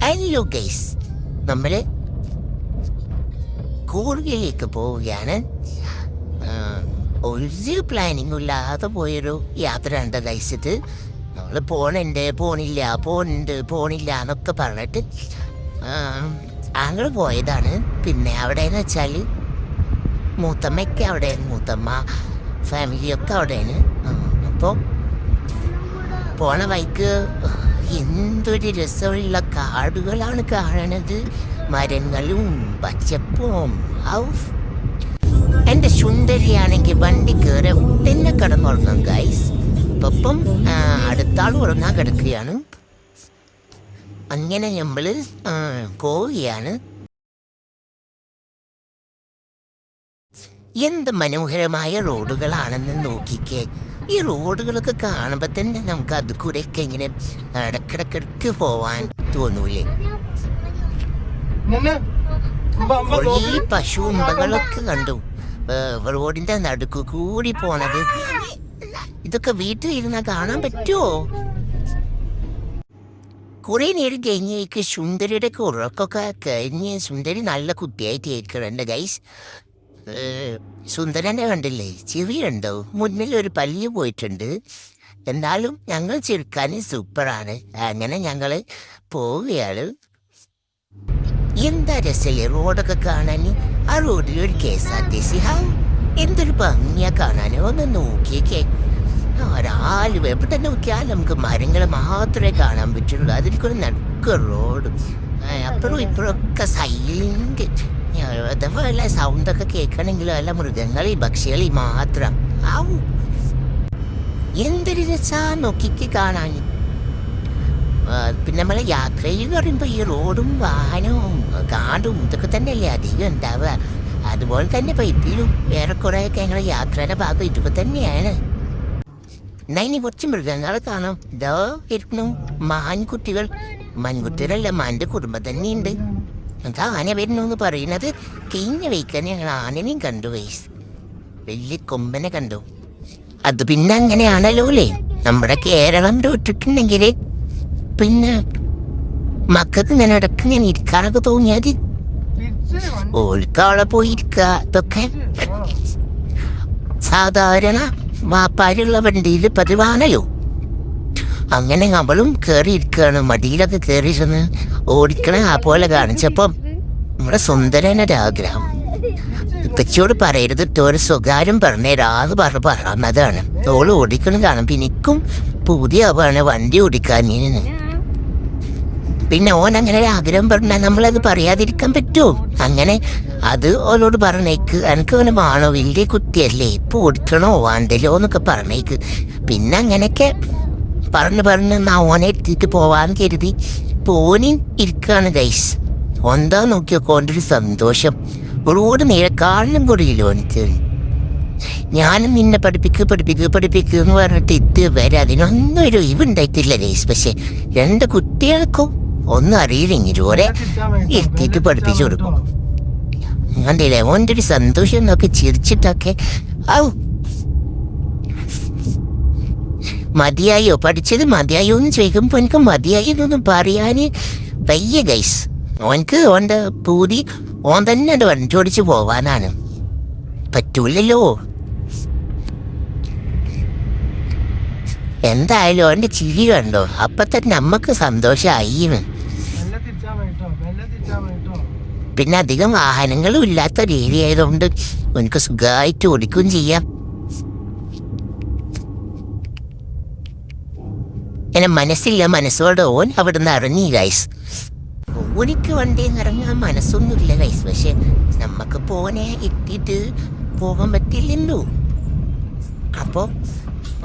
Hello guys, നമ്മൾ കൂർഗിലേക്ക് പോവുകയാണ്. ഒരു പ്ലാനിങ്ങും ഇല്ലാതെ പോയൊരു യാത്ര ഉണ്ട് ഗൈസ്. ഇത് നമ്മൾ പോണില്ല എന്നൊക്കെ പറഞ്ഞിട്ട് ആങ്ങൾ പോയതാണ്. പിന്നെ അവിടെയെന്ന് വെച്ചാൽ മൂത്തമ്മയ്ക്ക് അവിടെയാണ്, മൂത്തമ്മ ഫാമിലിയൊക്കെ അവിടെയാണ്. അപ്പോൾ പോണ വഴിക്ക് എന്തൊരു രസമുള്ള കാടുകളാണ് കാണണത്, മരങ്ങളും പച്ചപ്പും. എൻ്റെ സുന്ദരിയാണെങ്കിൽ വണ്ടി കയറി തന്നെ കിടന്നുറങ്ങും ഗൈസ്. ഇപ്പം അടുത്താൾ ഉറങ്ങാൻ കിടക്കുകയാണ്. അങ്ങനെ നമ്മൾ പോവുകയാണ്. എന്ത് മനോഹരമായ റോഡുകളാണെന്ന് നോക്കിക്കേ. ഈ റോഡുകളൊക്കെ കാണുമ്പോൾ തന്നെ നമുക്ക് അത് കൂടെയൊക്കെ ഇങ്ങനെ ഇടക്കിടക്കിടക്ക് പോവാൻ തോന്നൂലേ. ഈ പശുമ്പകളൊക്കെ കണ്ടു റോഡിന്റെ നടുക്കു കൂടി പോണത്. ഇതൊക്കെ വീട്ടിൽ ഇരുന്നാൽ കാണാൻ പറ്റുമോ? കുറെ നേരം കഴിഞ്ഞേക്ക് സുന്ദരിയുടെ ഉറക്കൊക്കെ കഴിഞ്ഞ് സുന്ദരി നല്ല കുട്ടിയായിട്ട് കേൾക്കണുണ്ട് ഗൈസ്. സുന്ദരനെ കണ്ടില്ലേ, ചെവിയുണ്ടോ, മുന്നിൽ ഒരു പല്ല് പോയിട്ടുണ്ട്. എന്നാലും ഞങ്ങൾ ചിരിക്കാൻ സൂപ്പറാണ്. അങ്ങനെ ഞങ്ങൾ പോവുകയാണ്. എന്താ രസല്ലേ റോഡൊക്കെ കാണാൻ. ആ റോഡിൽ ഒരു KSRTC, എന്തൊരു ഭംഗിയാ കാണാൻ. ഒന്ന് നോക്കിയേക്കേ. ഒരാളും എവിടെ തന്നെ നോക്കിയാൽ നമുക്ക് മരങ്ങൾ മാത്രമേ കാണാൻ പറ്റുള്ളൂ. അതിൽക്കൂടെ നടുക്ക് റോഡും അപ്പുറവും ഇപ്പുറമൊക്കെ സൈലന്റ്. അതുപോലെ സൗണ്ടൊക്കെ കേൾക്കണമെങ്കിലും അല്ല മൃഗങ്ങളി പക്ഷികളി മാത്രം. എന്തൊരു രസാ നോക്കിക്ക് കാണാൻ. പിന്നെ നമ്മളെ യാത്ര എന്ന് പറയുമ്പോൾ ഈ റോഡും വാഹനവും കാടും ഇതൊക്കെ തന്നെയല്ലേ അധികം ഉണ്ടാവുക. അതുപോലെ തന്നെ പൈപ്പിലും ഏറെക്കുറെയൊക്കെ ഞങ്ങളുടെ യാത്രയുടെ ഭാഗം ഇതൊക്കെ തന്നെയാണ്. എന്നാ ഇനി കുറച്ച് മൃഗങ്ങളെ കാണാം. ഇതോ ഇരിക്കണം മാൻകുട്ടികൾ. മാൻകുട്ടികളല്ല, മാൻ്റെ കുടുംബം തന്നെയുണ്ട്. എന്താ ആന വരുന്നു എന്ന് പറയുന്നത്. കഴിഞ്ഞ വയ്ക്കാൻ ഞങ്ങൾ ആനനെയും കണ്ടു വയസ്സ്, വലിയ കൊമ്പനെ കണ്ടു. അത് പിന്നെ അങ്ങനെയാണല്ലോ അല്ലേ നമ്മുടെ കേരളം തോറ്റിട്ടുണ്ടെങ്കിൽ. പിന്നെ മക്കൾക്ക് ഇങ്ങനെ ഇടയ്ക്ക് ഇങ്ങനെ ഇരിക്കാനൊക്കെ തോന്നിയാൽ ഓൾക്കാളെ പോയിരിക്കുക. ഇതൊക്കെ സാധാരണ വാപ്പാലുള്ള വണ്ടിയിൽ പതിവാണല്ലോ. അങ്ങനെ അവളും കയറിയിരിക്കുകയാണ്. മടിയിലൊക്കെ കയറി ചെന്ന് ഓടിക്കണ ആ പോലെ കാണിച്ചപ്പം നമ്മുടെ സുന്ദരനൊരാഗ്രഹം. ഉപ്പച്ചിയോട് പറയരുത് ഒരു സ്വകാര്യം പറഞ്ഞേരാത് പറഞ്ഞതാണ്. ഓള് ഓടിക്കണം കാണും. എനിക്കും പുതിയ വണ്ടി ഓടിക്കാൻ. പിന്നെ ഓൻ അങ്ങനെ ഒരു ആഗ്രഹം പറഞ്ഞാൽ നമ്മളത് പറയാതിരിക്കാൻ പറ്റുമോ? അങ്ങനെ അത് ഓരോട് പറഞ്ഞേക്ക്. എനിക്ക് അവനെ വേണോ, വലിയ കുട്ടിയല്ലേ, ഇപ്പൊ ഓടിക്കണോ വേണ്ടല്ലോ എന്നൊക്കെ പറഞ്ഞേക്ക്. പിന്നെ അങ്ങനെയൊക്കെ പറഞ്ഞ് ഓനെ എത്തിയിട്ട് പോവാൻ കരുതി പോനി ഇരിക്കാണ് ഗൈസ്. എന്താ നോക്കിയൊക്കെ ഓൻ്റെ ഒരു സന്തോഷം. റോഡ് നേരെ കാണാനും കൂടിയില്ലോ എനിക്ക്. ഞാനും നിന്നെ പഠിപ്പിക്കുക എന്ന് പറഞ്ഞിട്ട് ഇതുവരെ അതിനൊന്നും ഒരു ഇവുണ്ടായിട്ടില്ല ഗൈസ്. പക്ഷെ രണ്ട് കുട്ടികൾക്കും ഒന്നും അറിയില്ലെങ്കിൽ ഓരെ ഇരുത്തിയിട്ട് പഠിപ്പിച്ചു കൊടുക്കും. കണ്ടില്ലേ ഓൻ്റെ ഒരു സന്തോഷം നോക്കി ചിരിച്ചിട്ടൊക്കെ. മതിയായോ, പഠിച്ചത് മതിയായോ എന്ന് ചോദിക്കുമ്പോൾ എനിക്ക് മതിയായി എന്നൊന്നും പറയാൻ വയ്യ ഗൈസ്. ഓനക്ക് ഓൻ്റെ പൂതി ഓൻ തന്നെ അത് വണ്ടി ഓടിച്ച് പോവാനാണ്. പറ്റൂലല്ലോ. എന്തായാലും ഓൻ്റെ ചിരി കണ്ടോ, അപ്പൊ തന്നെ നമ്മക്ക് സന്തോഷമായി. പിന്നെ അധികം വാഹനങ്ങളും ഇല്ലാത്ത ഒരു ഏരിയ ആയതുകൊണ്ട് എനിക്ക് സുഖമായിട്ട് ഓടിക്കുകയും ചെയ്യാം. എന്നെ മനസ്സോടെ ഓൻ അവിടെ നിന്ന് ഇറങ്ങി ഗൈസ്. ഓനിക്ക് വണ്ടിയിൽ നിന്ന് ഇറങ്ങാൻ മനസ്സൊന്നുമില്ല ഗൈസ്. പക്ഷെ നമുക്ക് പോനെ ഇട്ടിട്ട് പോകാൻ പറ്റില്ലല്ലോ. അപ്പോൾ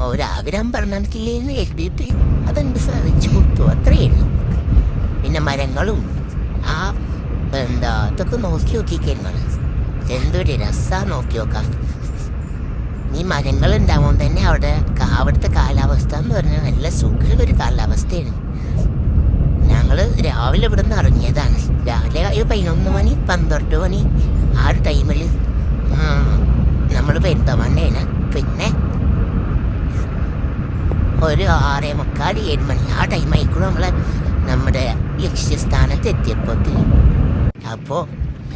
ഒരാഗ്രഹം പറഞ്ഞിട്ടില്ലെന്ന് എഴുതിയിട്ട് അതെന്ത് സാധിച്ചു കൊടുത്തു, അത്രയേ ഉള്ളൂ. പിന്നെ മരങ്ങളും അതൊക്കെ നോക്കിക്കഴിഞ്ഞാൽ എന്തൊരു രസാ നോക്കി നോക്കാം. ഈ മരങ്ങൾ ഉണ്ടാവുമ്പോൾ തന്നെ അവിടുത്തെ കാലാവസ്ഥ എന്ന് പറഞ്ഞാൽ നല്ല സുഖമുള്ളൊരു കാലാവസ്ഥയാണ്. ഞങ്ങൾ രാവിലെ ഇവിടെ നിന്ന് ഇറങ്ങിയതാണ്. രാവിലെ 11 മണി 12 മണി ആ ഒരു ടൈമിൽ നമ്മൾ പെരുന്തമണ്ണയാണ്. പിന്നെ ഒരു 6:45 7 മണി ആ ടൈം ആയിക്കൂടെ നമ്മളെ നമ്മുടെ ലക്ഷ്യസ്ഥാനത്ത് എത്തിയപ്പോഴത്തേക്കും. അപ്പോൾ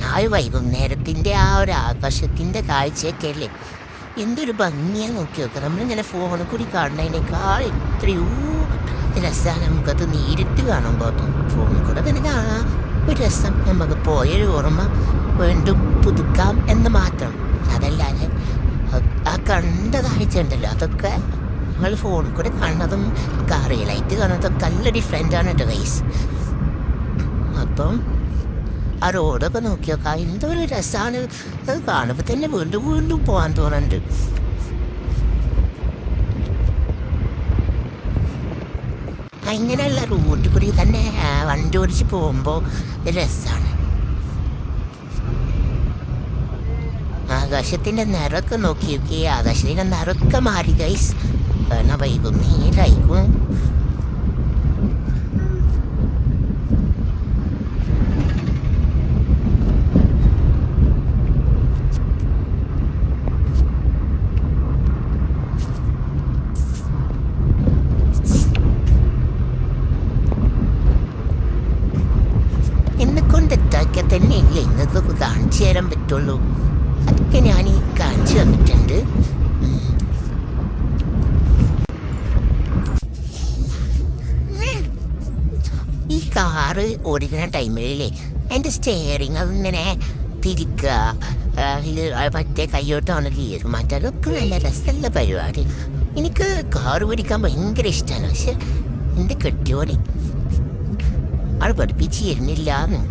ആ ഒരു വൈകുന്നേരത്തിൻ്റെ ആ ഒരു ആകാശത്തിൻ്റെ കാഴ്ചയൊക്കെ അല്ലേ എന്തൊരു ഭംഗിയാണ് നോക്കി നോക്കുക. നമ്മളിങ്ങനെ ഫോണിൽ കൂടി കാണുന്നതിനേക്കാൾ എത്രയോ രസമാണ് നമുക്കത് നേരിട്ട് കാണുമ്പോൾ. ഫോണിൽ കൂടെ തന്നെ കാണാം ഒരു രസം, നമുക്ക് പോയൊരു ഓർമ്മ വീണ്ടും പുതുക്കാം എന്ന് മാത്രം. അതല്ലാതെ ആ കണ്ട കാഴ്ച ഉണ്ടല്ലോ അതൊക്കെ നമ്മൾ ഫോണിൽ കൂടെ കാണുന്നതും റിയലായിട്ട് കാണുന്നതൊക്കെ നല്ല ഡിഫറെൻ്റാണ് കേട്ടോ ഗൈസ്. അപ്പം ആ റോഡൊക്കെ നോക്കി നോക്കാം എന്തൊരു രസമാണ്. അത് കാണുമ്പോൾ തന്നെ വീണ്ടും വീണ്ടും പോകാൻ തോന്നുന്നുണ്ട്. ഇങ്ങനെയുള്ള റൂട്ടിൽ കൂടി തന്നെ വണ്ടി ഓടിച്ച് പോകുമ്പോൾ രസമാണ്. ആകാശത്തിൻ്റെ നിറമൊക്കെ നോക്കി നോക്കി ആകാശത്തിൻ്റെ നിറമൊക്കെ മാറി ഗൈസ്. കാരണം വൈകുന്നേരമായിരിക്കും. എന്നെക്കൊണ്ടെത്താക്കിയാൽ തന്നെയല്ലേ ഇന്നതൊക്കെ കാണിച്ചു തരാൻ പറ്റുള്ളൂ. അതൊക്കെ ഞാൻ കാണിച്ചു തന്നിട്ടുണ്ട്. ഈ കാറ് ഓടിക്കുന്ന ടൈമിലേ എൻ്റെ സ്റ്റെയറിങ് അതിങ്ങനെ തിരിക്കുക, മറ്റേ കയ്യോട്ടാണ് ഗിയർ മാറ്റുക, അതൊക്കെ നല്ല രസമുള്ള പരിപാടി. എനിക്ക് കാറ് ഓടിക്കാൻ ഭയങ്കര ഇഷ്ടമാണ്. പക്ഷെ എൻ്റെ കെട്ടിയോനെ ആൾ പഠിപ്പിച്ച് തരുന്നില്ലാന്ന്.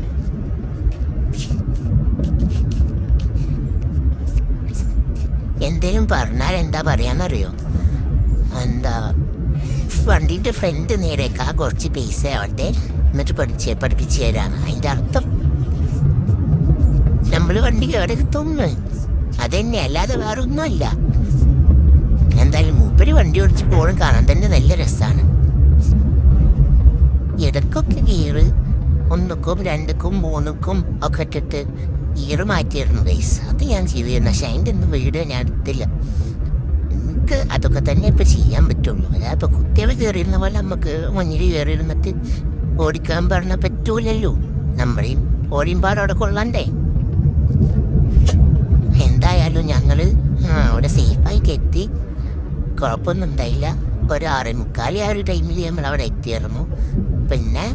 എന്തേലും പറഞ്ഞാൽ എന്താ പറയാന്നറിയോ, എന്താ വണ്ടീൻ്റെ ഫ്രണ്ട് നേരേക്കാ കുറച്ച് പൈസ ആവട്ടെ എന്നിട്ട് പഠിപ്പിച്ച് തരാം. അതിൻ്റെ അർത്ഥം നമ്മൾ വണ്ടി എവിടെ എത്തുന്നു അതന്നെ, അല്ലാതെ വേറെ ഒന്നുമല്ല. എന്തായാലും മൂപ്പര് വണ്ടി ഓടിച്ച് പോകണം കാണാൻ തന്നെ നല്ല രസമാണ്. ഇടയ്ക്കൊക്കെ ഗിയർ 1ക്കും 2ക്കും 3ക്കും ഒക്കെ ഇട്ടിട്ട് ഗിയർ മാറ്റിയിരുന്നു ഗൈസ്. അത് ഞാൻ ചെയ്തിരുന്നു. പക്ഷെ അതിൻ്റെ ഒന്നും വീഡിയോ ഞാൻ എടുത്തില്ല. എനിക്ക് അതൊക്കെ തന്നെ ഇപ്പം ചെയ്യാൻ പറ്റുള്ളൂ. അതായത് ഇപ്പോൾ കുട്ടികൾ കയറിയിരുന്ന പോലെ നമുക്ക് മുന്നിൽ കയറിയിരുന്നിട്ട് ഓടിക്കാൻ പറഞ്ഞാൽ പറ്റൂലല്ലോ. നമ്മളെയും ഓടിയുമ്പാട് അവിടെ കൊള്ളണ്ടേ. എന്തായാലും ഞങ്ങൾ അവിടെ സേഫായിട്ട് എത്തി, കുഴപ്പമൊന്നും ഉണ്ടായില്ല. ഒരു 6:45 ആ ഒരു ടൈമിൽ നമ്മൾ അവിടെ എത്തിയിരുന്നു. പിന്നെ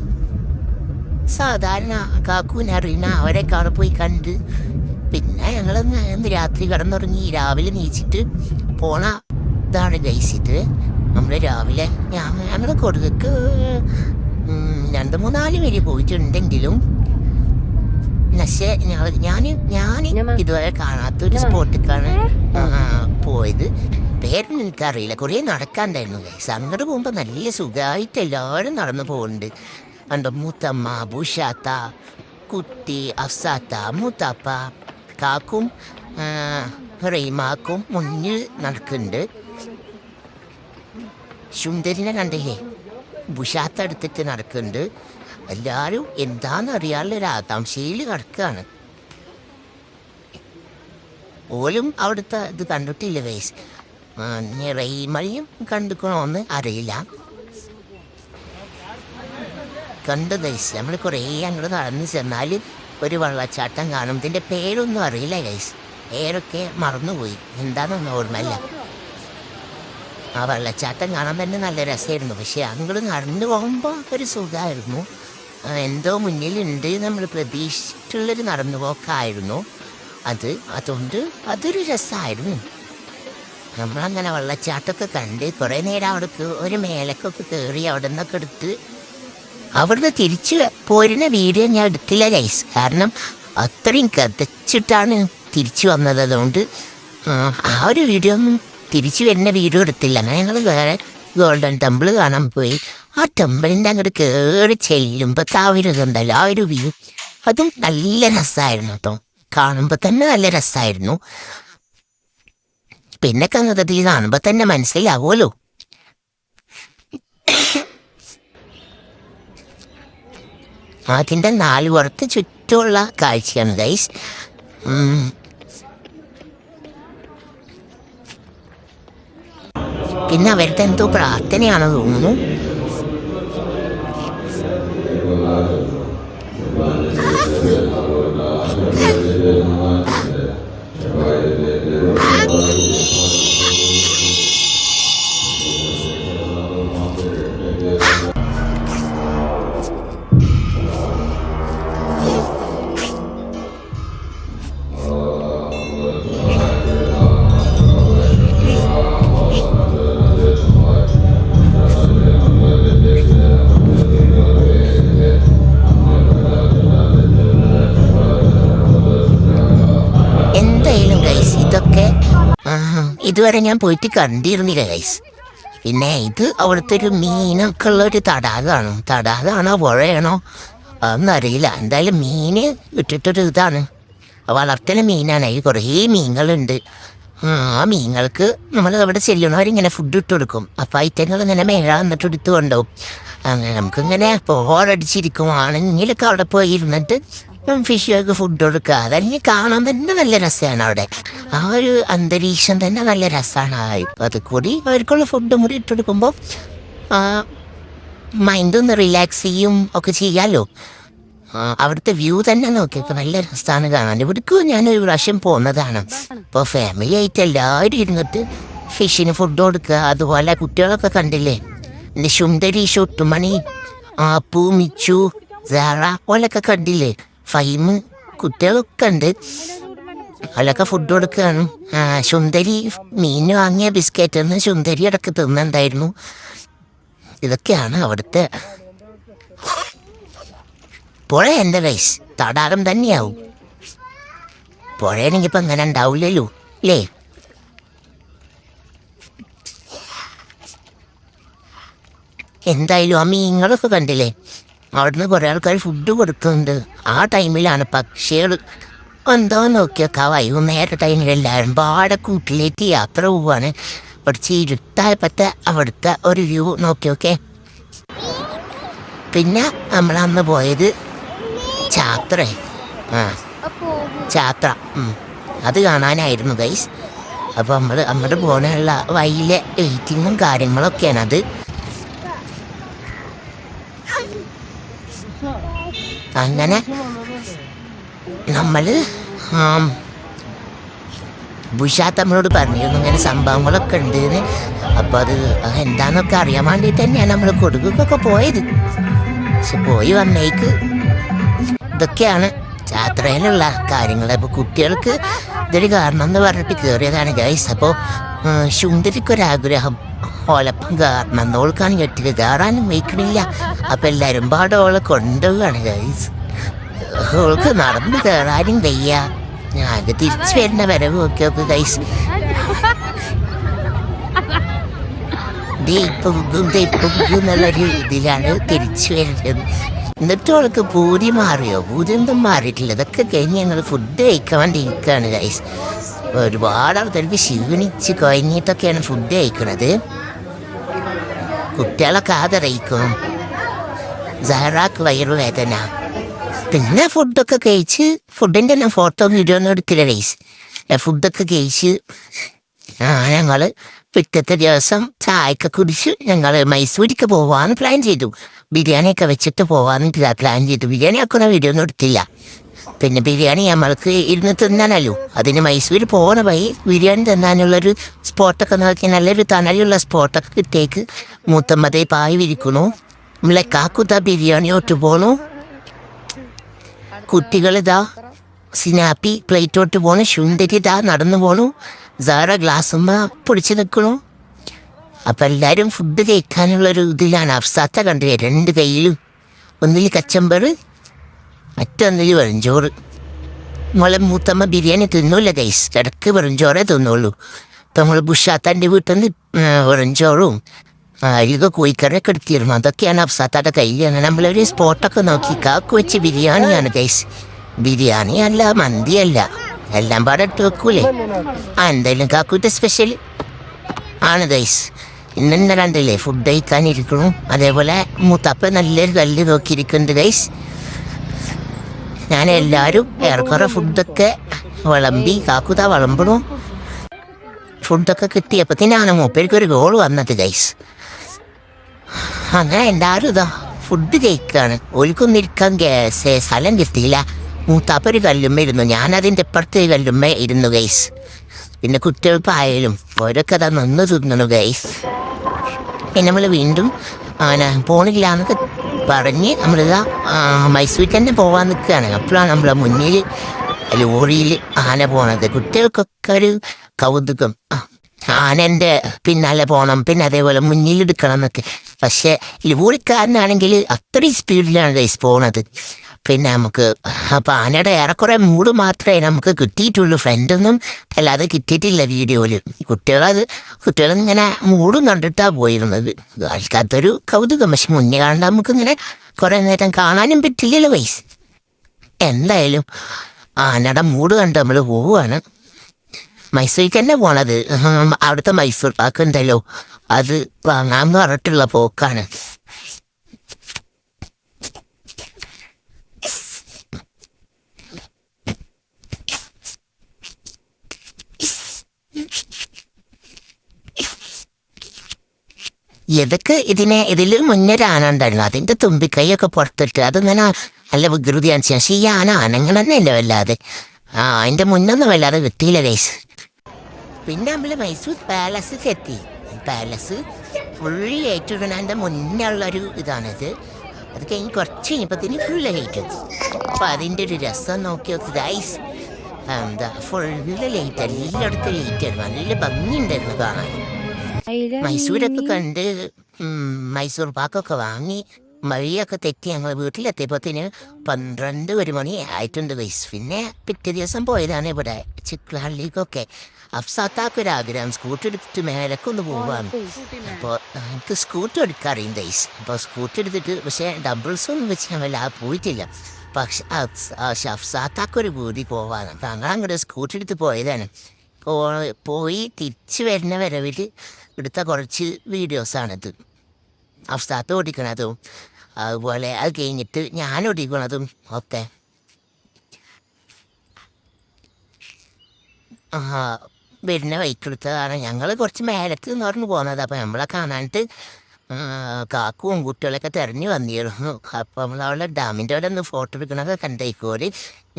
സാധാരണ കാക്കൂനെ അറിയുന്ന അവരൊക്കെ അവിടെ പോയി കണ്ട് പിന്നെ ഞങ്ങളൊന്ന് രാത്രി കിടന്നുറങ്ങി. രാവിലെ നീച്ചിട്ട് പോണ ഇതാണ് കഴിച്ചിട്ട് നമ്മൾ രാവിലെ ഞങ്ങൾ കൊടുക്ക് 2-3 വരെ പോയിട്ടുണ്ടെങ്കിലും പക്ഷേ ഞാൻ ഇതുവരെ കാണാത്തൊരു സ്പോട്ടിലേക്കാണ് പോയത്. പേരൊന്നും എനിക്കറിയില്ല. കുറേ നടക്കാണ്ടായിരുന്നു ഗൈസ്. അങ്ങോട്ട് പോകുമ്പോൾ നല്ല സുഖമായിട്ട് എല്ലാവരും നടന്നു പോകുന്നുണ്ട്. എൻ്റെ മൂത്തമ്മ, ബുഷാത്ത, കുട്ടി, അഫ്സാത്ത, മൂത്താപ്പ, കാക്കും റീമാക്കും മുന്നിൽ നടക്കുന്നുണ്ട്. സുന്ദരിനെ കണ്ടില്ലേ, ബുഷാത്ത എടുത്തിട്ട് നടക്കുന്നുണ്ട്. എല്ലാവരും എന്താണെന്നറിയാനുള്ളൊരു ആകാംക്ഷയിൽ കിടക്കുകയാണ്. ഓലും അവിടുത്തെ ഇത് കണ്ടിട്ടില്ല വയസ്സ്. റെയ്മയും കണ്ടിക്കണമെന്ന് അറിയില്ല. കണ്ടു ഗൈസ്. നമ്മൾ കുറേ അങ്ങോട്ട് നടന്ന് ചെന്നാൽ ഒരു വെള്ളച്ചാട്ടം കാണും. ഇതിൻ്റെ പേരൊന്നും അറിയില്ല ഗൈസ്. പേരൊക്കെ മറന്നുപോയി, എന്താണെന്നൊന്നും ഓർമ്മയില്ല. ആ വെള്ളച്ചാട്ടം കാണാൻ തന്നെ നല്ല രസമായിരുന്നു. പക്ഷെ അങ്ങോട്ട് നടന്നു പോകുമ്പോൾ ഒരു സുഖമായിരുന്നു. എന്തോ മുന്നിലുണ്ട് നമ്മൾ പ്രതീക്ഷിച്ചിട്ടുള്ളൊരു നടന്നുപോക്കായിരുന്നു അതുകൊണ്ട് അതൊരു രസമായിരുന്നു. നമ്മളങ്ങനെ വെള്ളച്ചാട്ടമൊക്കെ കണ്ട് കുറേ നേരം അവിടെ ഒരു മേലക്കൊക്കെ കയറി അവിടെ നിന്നൊക്കെ എടുത്ത് അവിടുന്ന് തിരിച്ച് പോരുന്ന വീഡിയോ ഞാൻ എടുത്തില്ല ഗൈസ്. കാരണം അത്രയും കതച്ചിട്ടാണ് തിരിച്ചു വന്നത്. അതുകൊണ്ട് ആ ഒരു വീഡിയോ ഒന്നും തിരിച്ചു വരുന്ന വീഡിയോ എടുത്തില്ല. ഞങ്ങൾ വേറെ ഗോൾഡൻ ടെമ്പിൾ കാണാൻ പോയി. ആ ടെമ്പിളിൻ്റെ അങ്ങോട്ട് കയറി ചെല്ലുമ്പോൾ ആ ഒരു ഇതുണ്ടല്ലോ, ആ ഒരു വ്യൂ അതും നല്ല രസമായിരുന്നു കേട്ടോ. കാണുമ്പോൾ തന്നെ നല്ല രസമായിരുന്നു. പിന്നെ കന്നതത്തിൽ കാണുമ്പോൾ തന്നെ മനസ്സിലാവുമല്ലോ. അതിൻ്റെ 4 പുറത്ത് ചുറ്റുമുള്ള കാഴ്ചയാണ് ഗൈസ്. പിന്നെ അവരുടെ എന്തോ പ്രാർത്ഥനയാണെന്ന് തോന്നുന്നു. എന്തായാലും ഗൈസ് ഇതൊക്കെ ഇതുവരെ ഞാൻ പോയിട്ട് കണ്ടിരുന്നില്ല ഗൈസ്. പിന്നെ ഇത് അവിടുത്തെ ഒരു മീനൊക്കെ ഉള്ള ഒരു തടാകമാണോ പുഴയാണോ അതൊന്നറിയില്ല. എന്തായാലും മീന് ഇട്ടിട്ടൊരു ഇതാണ്, വളർത്തുന്ന മീനാണ്. ഈ കുറേ മീനുകളുണ്ട്. ആ മീനുകൾക്ക് നമ്മൾ അവിടെ ചെല്ലണവരിങ്ങനെ ഫുഡ് ഇട്ട് കൊടുക്കും. അപ്പം ഐറ്റങ്ങൾ ഇങ്ങനെ മേഴ വന്നിട്ട് എടുത്ത് കൊണ്ടുപോകും. അങ്ങനെ നമുക്കിങ്ങനെ ബോറടിച്ചിരിക്കുവാണെങ്കിലൊക്കെ അവിടെ പോയി ഇരുന്നിട്ട് ഫിഷുകൾക്ക് ഫുഡ് കൊടുക്കുക. അതല്ലെങ്കിൽ കാണാൻ തന്നെ നല്ല രസമാണ്. അവിടെ ആ ഒരു അന്തരീക്ഷം തന്നെ നല്ല രസമാണ്. അത് കൂടി അവർക്കുള്ള ഫുഡും കൂടി ഇട്ടെടുക്കുമ്പോൾ മൈൻഡൊന്ന് റിലാക്സ് ചെയ്യും ഒക്കെ ചെയ്യാമല്ലോ. അവിടുത്തെ വ്യൂ തന്നെ നോക്കിയൊക്കെ നല്ല രസമാണ് കാണാൻ. ഇവിടേക്ക് ഞാനൊരു പ്രാവശ്യം പോകുന്നതാണ്. ഇപ്പോൾ ഫാമിലി ആയിട്ട് എല്ലാവരും ഇരുന്നിട്ട് ഫിഷിന് ഫുഡ് കൊടുക്കുക. അതുപോലെ കുട്ടികളൊക്കെ കണ്ടില്ലേ, പിന്നെ സുന്ദരി, ഷൊട്ടുമണി, ആപ്പു, മിച്ചു, സാറ ഓലൊക്കെ കണ്ടില്ലേ, ഫൈമ് കുട്ടികളൊക്കെ ഉണ്ട്. അതിലൊക്കെ ഫുഡ് കൊടുക്കുകയാണ്. സുന്ദരി മീൻ വാങ്ങിയ ബിസ്ക്കറ്റ് സുന്ദരി അടക്കം തിന്നുണ്ടായിരുന്നു. ഇതൊക്കെയാണ് അവിടുത്തെ പുഴ. എൻ്റെ വയസ്സ് തടാകം തന്നെയാവും. പുഴയാണെങ്കിൽ ഇപ്പം അങ്ങനെ ഉണ്ടാവില്ലല്ലോ അല്ലേ? എന്തായാലും ആ മീനുകളൊക്കെ കണ്ടില്ലേ, അവിടുന്ന് കുറേ ആൾക്കാർ ഫുഡ് കൊടുക്കുന്നുണ്ട്. ആ ടൈമിലാണ് പക്ഷികൾ എന്തോ നോക്കിയൊക്കെ വൈകുന്നേര ടൈമിൽ എല്ലാവരും പാടെ കൂട്ടിലേക്ക് യാത്ര പോവാണ്. കുറച്ച് ഇരുട്ടായപ്പോഴത്തെ അവിടുത്തെ ഒരു വ്യൂ നോക്കിയൊക്കെ. പിന്നെ നമ്മളന്ന് പോയത് ചാത്ര അത് കാണാനായിരുന്നു ഗൈസ്. അപ്പോൾ നമ്മൾ പോകാനുള്ള വഴിയിലെ എയ്റ്റിങ്ങും കാര്യങ്ങളൊക്കെയാണ് അത്. അങ്ങനെ നമ്മൾ ബുഷാത്ത് നമ്മളോട് പറഞ്ഞിരുന്നു ഇങ്ങനെ സംഭവങ്ങളൊക്കെ ഉണ്ടെന്ന്. അപ്പോൾ അത് എന്താണെന്നൊക്കെ അറിയാൻ വേണ്ടിയിട്ട് തന്നെയാണ് നമ്മൾ കൊടുക്കൊക്കെ പോയത്. പക്ഷെ പോയി വന്നേക്ക് ഇതൊക്കെയാണ് യാത്രയിലുള്ള കാര്യങ്ങൾ. അപ്പോൾ കുട്ടികൾക്ക് ഇതൊരു കാരണം എന്ന് പറഞ്ഞിട്ട് കയറിയതാണ് ഗൈസ്. അപ്പോൾ സുന്ദരിക്കൊരാഗ്രഹം ഓലപ്പം കയറണം എന്നോൾക്കാണ് കെട്ടിയത്, കയറാനും വയ്ക്കണില്ല. അപ്പം എല്ലാവരും പാടെ ഓളെ കൊണ്ടുപോവാണ് ഗൈസ്. ഓൾക്ക് നടന്ന് കയറാനും വയ്യ. ഞാൻ തിരിച്ചു വരുന്ന വരവ് നോക്കിയൊക്കെ ഗൈസ്. എന്നുള്ളൊരു ഇതിലാണ് തിരിച്ചു വരുന്നത്. എന്നിട്ട് അവൾക്ക് പൂതി മാറിയോ? പൂതി ഒന്നും മാറിയിട്ടില്ല. ഇതൊക്കെ കഴിഞ്ഞ് ഞങ്ങൾ ഫുഡ് കഴിക്കാൻ വേണ്ടി ഇരിക്കുകയാണ് ഗൈസ്. ഒരുപാട് ആൾക്കാർക്ക് ക്ഷീണിച്ച് കഴിഞ്ഞിട്ടൊക്കെയാണ് ഫുഡ് കഴിക്കുന്നത്. കുട്ടികളൊക്കെ ആദരയിക്കും. സഹറാക്ക് വയറുവേദന. പിന്നെ ഫുഡൊക്കെ കഴിച്ച് ഫുഡിൻ്റെ തന്നെ ഫോട്ടോ വീഡിയോ ഒന്നും എടുക്കില്ല ഗൈസ്. ഫുഡൊക്കെ കഴിച്ച് ഞങ്ങൾ പിറ്റത്തെ ദിവസം ചായയൊക്കെ കുടിച്ച് ഞങ്ങൾ മൈസൂരിക്ക് പോവാന്ന് പ്ലാൻ ചെയ്തു. ബിരിയാണിയൊക്കെ വെച്ചിട്ട് പോവാന്ന് പ്ലാൻ ചെയ്തു. ബിരിയാണി ആക്കുന്ന വീഡിയോ ഒന്നും എടുത്തില്ല. പിന്നെ ബിരിയാണി നമ്മൾക്ക് ഇരുന്ന് തിന്നാനല്ലോ. അതിന് മൈസൂർ പോകുന്ന വഴി ബിരിയാണി തിന്നാനുള്ളൊരു സ്പോട്ടൊക്കെ നോക്കി നല്ലൊരു തണലുള്ള സ്പോട്ടൊക്കെ കിട്ടിയേക്ക് മൂത്തമ്മതേ പായി വിരിക്കണു. നമ്മളെ കാക്കുത്ത ബിരിയാണിയോട്ട് പോണു. കുട്ടികളിതാ സിനാപ്പി പ്ലേറ്റോട്ട് പോണു. സുന്ദരി ഇതാ നടന്നു പോണു. സാറ ഗ്ലാസുമ്മ പൊടിച്ച് നിൽക്കണു. അപ്പം എല്ലാവരും ഫുഡ് കഴിക്കാനുള്ളൊരു ഇതിലാണ്. അഫ്സാത്ത കണ്ടില്ലേ, 2 കയ്യിലും ഒന്നിൽ കച്ചമ്പർ മറ്റൊന്നിൽ വെറുംചോറ്. നമ്മളെ മൂത്തമ്മ ബിരിയാണി തിന്നൂല്ല ഗൈസ്, ഇടയ്ക്ക് വെറുംചോറേ തിന്നുള്ളൂ. ഇപ്പം നമ്മൾ ബുഷാത്താൻ്റെ വീട്ടിൽ നിന്ന് വെറുംചോറും അരിക കോഴിക്കറിയൊക്കെ എടുത്തിരുന്നു. അതൊക്കെയാണ് അഫ്സാത്താൻ്റെ കയ്യിൽ. അങ്ങനെ നമ്മളൊരു സ്പോട്ടൊക്കെ നോക്കി കാക്ക് വെച്ച് ബിരിയാണിയാണ് ഗൈസ്. ബിരിയാണി അല്ല, മന്തിയല്ല, എല്ലാം പാടെ ഇട്ട് വെക്കൂലേ. എന്തായാലും കാക്കൂൻ്റെ സ്പെഷ്യൽ ആണ് ഗൈസ്. ഇന്നെ കണ്ടില്ലേ ഫുഡ് കഴിക്കാനിരിക്കണു. അതേപോലെ മൂത്തപ്പ നല്ലൊരു കല്ല് നോക്കിയിരിക്കുന്നുണ്ട് ഗൈസ്. ഞാൻ എല്ലാവരും ഏറെക്കുറെ ഫുഡൊക്കെ വിളമ്പി കാക്കുത വിളമ്പണു. ഫുഡൊക്കെ കിട്ടിയപ്പോഴത്തേനാണ് മൂപ്പേർക്കൊരു ഗോൾ വന്നത് ഗൈസ്. അങ്ങനെ എല്ലാവരും ഇതാ ഫുഡ് കഴിക്കുകയാണ്. ഓൽക്കൊന്നും ഇരിക്കാൻ സ്ഥലം കിട്ടിയില്ല. മൂത്താപ്പ ഒരു കല്ലുമ്മ ഇരുന്നു, ഞാനതിൻ്റെ ഇപ്പുറത്തെ കല്ലുമ്മ ഇരുന്നു ഗൈസ്. പിന്നെ കുട്ടികൾക്കായാലും ഓരൊക്കെ അതാ നിന്ന് തിന്നണു ഗൈസ്. പിന്നെ നമ്മൾ വീണ്ടും പോണില്ല എന്നൊക്കെ പറഞ്ഞ് നമ്മളിതാ മൈസൂരിൽ തന്നെ പോകാൻ നിൽക്കുകയാണ്. അപ്പോഴാണ് നമ്മളെ മുന്നിൽ ലോറിയിൽ ആന പോണത്. കുട്ടികൾക്കൊക്കെ ഒരു കൗതുകം, ആനൻ്റെ പിന്നാലെ പോകണം, പിന്നെ അതേപോലെ മുന്നിലെടുക്കണം എന്നൊക്കെ. പക്ഷേ ലോറിക്കാരനാണെങ്കിൽ അത്രയും സ്പീഡിലാണ് ഗൈസ് പോണത്. പിന്നെ നമുക്ക് അപ്പം ആനയുടെ ഏറെക്കുറെ മൂഡ് മാത്രമേ നമുക്ക് കിട്ടിയിട്ടുള്ളൂ, ഫ്രണ്ടൊന്നും അല്ലാതെ കിട്ടിയിട്ടില്ല വീഡിയോയിൽ. കുട്ടികളിങ്ങനെ മൂടും കണ്ടിട്ടാണ് പോയിരുന്നത്. ആൾക്കാത്തൊരു കൗതുകം. പക്ഷെ മുന്നേ കാണാൻ നമുക്കിങ്ങനെ കുറേ നേരം കാണാനും പറ്റില്ലല്ലോ ഗൈസ്. എന്തായാലും ആനയുടെ മൂട് കണ്ട് നമ്മൾ പോവുകയാണ്. മൈസൂരിക്ക് തന്നെ പോണത്. അവിടുത്തെ മൈസൂർ പാക്ക് ഉണ്ടല്ലോ, അത് വാങ്ങാമെന്ന് പറഞ്ഞിട്ടുള്ള പോക്കാണ്. ഇതൊക്കെ ഇതിൽ മുന്നൊരു ആന ഉണ്ടായിരുന്നു, അതിൻ്റെ തുമ്പിക്കൈയൊക്കെ പുറത്തിട്ട് അതിങ്ങനെ നല്ല വികൃതിയാണ് ചെയ്യാൻ. പക്ഷേ ഈ ആന അനങ്ങണമെന്നല്ലോ വല്ലാതെ. അതിൻ്റെ മുന്നൊന്നും വല്ലാതെ കിട്ടിയില്ല ഗൈസ്. പിന്നെ നമ്മൾ മൈസൂർ പാലസിൽ എത്തി. പാലസ് ഫുള്ളി ലൈറ്റിടണതിൻ്റെ മുന്നേ ഉള്ളൊരു ഇതാണിത്. അത് കഴിഞ്ഞ് കുറച്ച് കഴിഞ്ഞപ്പോഴത്തേന് ഫുൾ ലൈറ്റ് എത്തി. അപ്പോൾ അതിൻ്റെ ഒരു രസം നോക്കി നോക്കി ഗൈസ്. ഫുള്ള് ലൈറ്റ്, എല്ലായിടത്തും ലൈറ്റ് ആയിരുന്നു. നല്ല ഭംഗിയുണ്ടായിരുന്നു കാണാൻ. മൈസൂരൊക്കെ കണ്ട് മൈസൂർ പാക്കൊക്കെ വാങ്ങി വഴിയൊക്കെ തെറ്റി ഞങ്ങൾ വീട്ടിലെത്തിയപ്പോഴത്തേന് 12 മണി ആയിട്ടുണ്ട് ഗൈസ്. പിന്നെ പിറ്റേ ദിവസം പോയതാണ് ഇവിടെ ചിക്ലാളിലേക്കൊക്കെ. അഫ്സാത്താക്കൊരാഗ്രഹം സ്കൂട്ടർ എടുത്തിട്ട് മേലൊക്കെ ഒന്ന് പോവാണ്. അപ്പോൾ എനിക്ക് സ്കൂട്ടർ എടുക്കാറിയും ഗൈസ്. അപ്പോൾ സ്കൂട്ടർ എടുത്തിട്ട് പക്ഷേ ഡബിൾസൊന്നും വെച്ച് ഞാൻ വല്ല പോയിട്ടില്ല. പക്ഷെ അഫ്സാത്താക്കൊരു കൂടി പോവാണ്. അപ്പം അങ്ങോട്ട് സ്കൂട്ടർ എടുത്ത് പോയതാണ്. പോയി തിരിച്ച് വരുന്ന വരവിൽ എടുത്ത കുറച്ച് വീഡിയോസാണിത്. അഫ്സാത്ത് ഓടിക്കണതും അതുപോലെ അത് കഴിഞ്ഞിട്ട് ഞാൻ ഓടിക്കണതും ഒക്കെ. വരുന്ന വൈക്കെടുത്തതാണ്. ഞങ്ങൾ കുറച്ച് മേലത്ത് നിന്നറിഞ്ഞു പോകുന്നത്. അപ്പം നമ്മളെ കാണാനായിട്ട് കാക്കും കുട്ടികളൊക്കെ തിരഞ്ഞു വന്നിരുന്നു. അപ്പം നമ്മളവിടെ ഡാമിൻ്റെ അവിടെ ഒന്ന് ഫോട്ടോ എടുക്കണതൊക്കെ കണ്ടേക്കോര്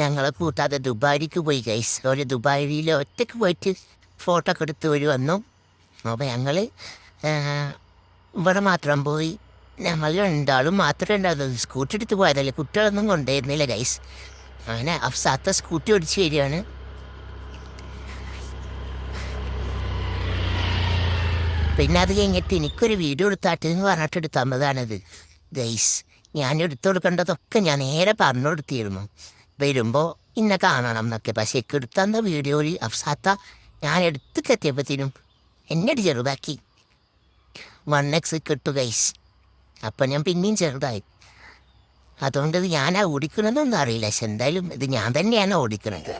ഞങ്ങളെ കൂട്ടാതെ ദുബായിക്ക് പോയി ഗൈസ്. ഒരു ദുബായിൽ ഒറ്റയ്ക്ക് പോയിട്ട് ഫോട്ടോ ഒക്കെ എടുത്ത് ഒരു വന്നു. അപ്പോൾ ഞങ്ങൾ ഇവിടെ മാത്രം പോയി. ഞങ്ങൾ രണ്ടാളും മാത്രമേ ഉണ്ടാകുന്നത്. സ്കൂട്ടി എടുത്ത് പോയതല്ലേ, കുട്ടികളൊന്നും കൊണ്ടുവരുന്നില്ല ഗൈസ്. അങ്ങനെ അഫ്സാത്ത സ്കൂട്ടി ഓടിച്ച് വരികയാണ്. പിന്നെ അത് കഴിഞ്ഞിട്ട് എനിക്കൊരു വീഡിയോ എടുത്താട്ട് എന്ന് പറഞ്ഞിട്ട് എടുത്ത് തന്നതാണിത് ഗൈസ്. ഞാൻ എടുത്തു കൊടുക്കേണ്ടതൊക്കെ ഞാൻ നേരെ പറഞ്ഞു കൊടുത്തിരുന്നു, വരുമ്പോൾ ഇന്നെ കാണണം എന്നൊക്കെ. പക്ഷേ എനിക്ക് എടുത്തന്ന വീഡിയോയിൽ അഫ്സാത്ത ഞാൻ എടുത്തിട്ടെത്തിയപ്പോഴത്തേനും എന്നെ ചെറുതാക്കി 1x കിട്ടു ഗൈസ്. അപ്പം ഞാൻ പിന്നെയും ചെറുതായി. അതുകൊണ്ട് ഇത് ഞാനാ ഓടിക്കണമെന്നൊന്നും അറിയില്ല. പക്ഷെ എന്തായാലും ഇത് ഞാൻ തന്നെയാണ് ഓടിക്കണത്.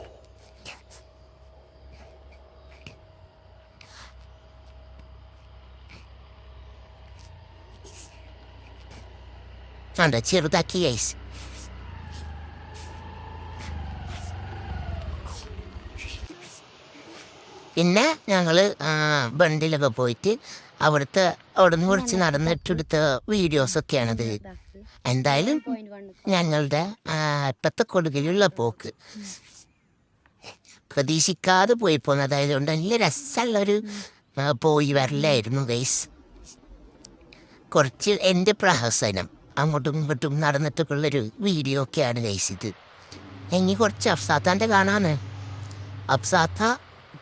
അതെ, ചെറുതാക്കി ഗൈസ്. പിന്നെ ഞങ്ങൾ ബണ്ടിലൊക്കെ പോയിട്ട് അവിടെ നിന്ന് കുറച്ച് നടന്നിട്ടെടുത്ത വീഡിയോസൊക്കെയാണത്. എന്തായാലും ഞങ്ങളുടെ ഇപ്പത്തെ കൊടുകയിലുള്ള പോക്ക് പ്രതീക്ഷിക്കാതെ പോയി പോകുന്നതായതുകൊണ്ട് നല്ല രസമുള്ളൊരു പോയി വരലായിരുന്നു ഗൈസ്. കുറച്ച് എൻ്റെ പ്രഹസനം അങ്ങോട്ടും ഇങ്ങോട്ടും നടന്നിട്ടൊക്കെയുള്ളൊരു വീഡിയോ ഒക്കെയാണ് ഗൈസ് ഇത്. ഇനി കുറച്ച് അഫ്സാത്താൻ്റെ കാണാണ്. അഫ്സാത്ത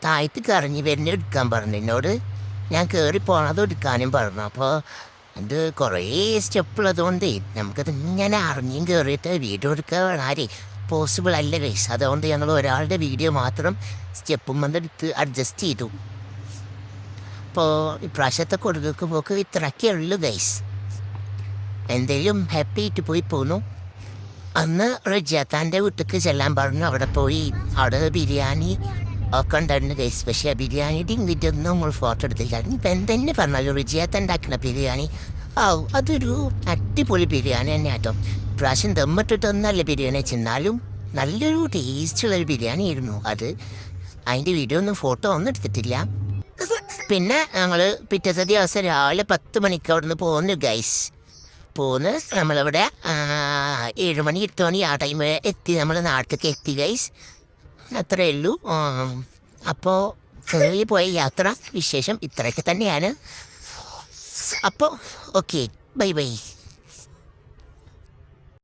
താഴത്ത് കറങ്ങി വരുന്ന എടുക്കാൻ പറഞ്ഞു എന്നോട്. ഞാൻ കയറി പോണത് എടുക്കാനും പറഞ്ഞു. അപ്പോൾ അത് കുറേ സ്റ്റെപ്പുള്ളതുകൊണ്ട് നമുക്കത് ഇങ്ങനെ അറിഞ്ഞും കയറിയിട്ട് വീഡിയോ എടുക്കാൻ വളരെ പോസിബിൾ അല്ല ഗൈസ്. അതുകൊണ്ട് ഞങ്ങൾ ഒരാളുടെ വീഡിയോ മാത്രം സ്റ്റെപ്പും വന്നെടുത്ത് അഡ്ജസ്റ്റ് ചെയ്തു. അപ്പോൾ ഇപ്രാവശ്യത്തെ കൊടുക്കൊക്കെ പോക്ക് ഇത്രയൊക്കെ ഉള്ളു ഗൈസ്. എന്തെങ്കിലും ഹാപ്പി ആയിട്ട് പോയി പോന്നു. അന്ന് റജിയാത്താൻ്റെ വീട്ടിലേക്ക് ചെല്ലാൻ പറഞ്ഞു. അവിടെ പോയി അവിടെ ബിരിയാണി ഒക്കെ ഉണ്ടായിരുന്നു ഗൈസ്. പക്ഷേ ബിരിയാണിയുടെയും വീട്ടിലൊന്നും നമ്മൾ ഫോട്ടോ എടുത്തില്ല. ഇപ്പം എന്തെന്നെ പറഞ്ഞാലും റിജിയാത്ത ഉണ്ടാക്കുന്ന ബിരിയാണി അതൊരു അടിപൊളി ബിരിയാണി തന്നെ കേട്ടോ. പ്രാവശ്യം ദമ്മിട്ടിട്ടൊന്നല്ല ബിരിയാണി ചെന്നാലും നല്ലൊരു ടേസ്റ്റുള്ളൊരു ബിരിയാണി ആയിരുന്നു അത്. അതിൻ്റെ വീഡിയോ ഒന്നും ഫോട്ടോ ഒന്നും എടുത്തിട്ടില്ല. പിന്നെ ഞങ്ങൾ പിറ്റത്തെ ദിവസം രാവിലെ 10 മണിക്ക് അവിടെ നിന്ന് പോന്നു ഗൈസ്. പോന്ന് നമ്മളിവിടെ 7 മണി 8 മണി ആ ടൈം എത്തി നമ്മൾ നാട്ടിലേക്ക് എത്തി ഗൈസ്. അത്രയേ ഉള്ളൂ. അപ്പോൾ ചെറിയ പോയ യാത്ര വിശേഷം ഇത്രയൊക്കെ തന്നെയാണ്. അപ്പോൾ ഓക്കെ, ബൈ ബൈ.